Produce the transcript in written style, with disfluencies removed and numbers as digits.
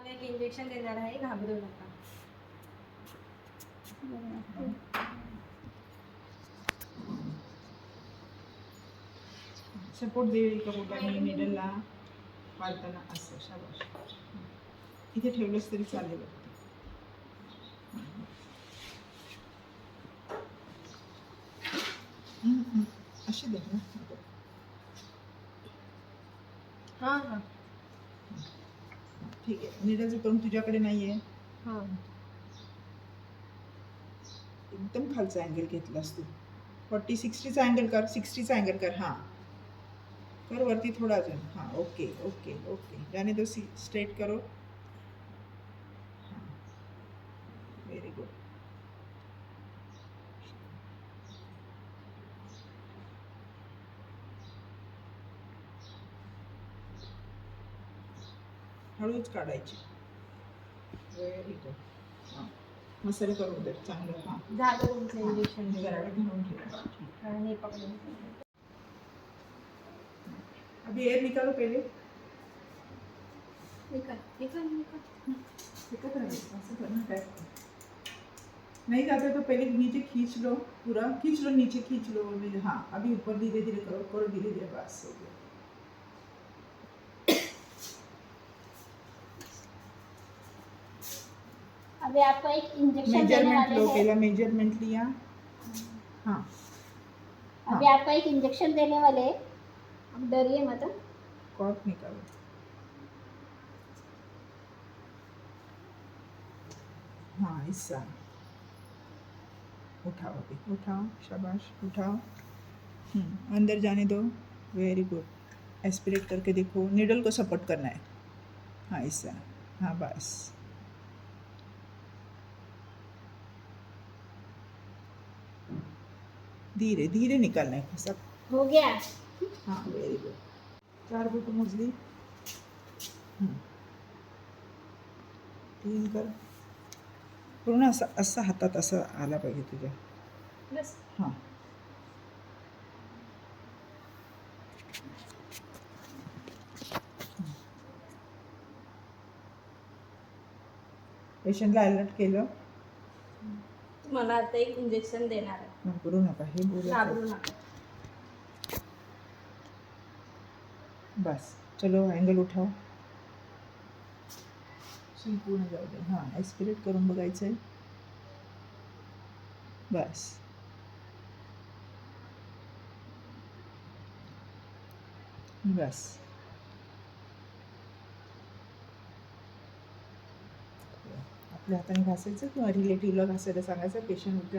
तुम्हाला एक इंजेक्शन देणार आहे, घाबरू नका. सपोर्ट देईल का बोटाने निडलला पाळताना असं. शाबाश. इथे ठेवलंच तरी चालेल. अशी दे ना. हां हां ठीक आहे. निडलचं तोंड तुझ्याकडे नाहीये. हां. एकदम खालचा अँगल घेतलास तू. 40-60चा अँगल कर. 60चा अँगल कर. हां कर वरती थोड़ा अजून. हाँ ओके ओके ओके. जाने दो. स्ट्रेट करो. हाँ वेरी गुड. हळूच काढायची. Very good. हां मसाले करून दे चांगलं. हां झालं तुमचं इंजेक्शन. हे गराडे घालून ठेव. आणि हे पकडून. अभी एयर निकालो पहले. एकत्र राहायचं असं करना काय. नहीं जाते तो पहले नीचे खींच लो. पूरा खींच लो नीचे. खींच लो. हाँ अभी ऊपर धीरे धीरे करो. करो धीरे धीरे. बस हो गया. अभी आपको एक इंजेक्शन देने मेजरमेंट वाले लो. हैं. पहला मेजरमेंट लिया. हाँ अभी आपको एक इंजेक्शन देने वाले हैं. अब डरिए मत. कॉर्क निकालो. हाँ हिस्सा उठाओ. अभी उठाओ. शाबाश उठाओ. अंदर जाने दो. Very good. एस्पिरेट करके देखो. निडल को सपोर्ट करना है. हाँ हिस्सा. हाँ बस. धीरे धीरे निकालना है सब. हो गया. हाँ वेरी गुड. 4 बोट मोजली. 3 कर. पूर्ण असं असं हातात असं आला पाहिजे तुझ्या. बस. हां पेशंटला अलर्ट केलं. तुम्हाला आता एक इंजेक्शन देणार आहे, घाबरू नका. हे घाबरू बोलायचं. नका. बस चलो अँगल उठाव. सुई पूर्ण जाऊ दे. हां एस्पिरेट करून बघायचं आहे. बस. बस. आपल्या हाताने घासायचं किंवा रिलेटिव्हला घासायला सांगायचं. पेशंट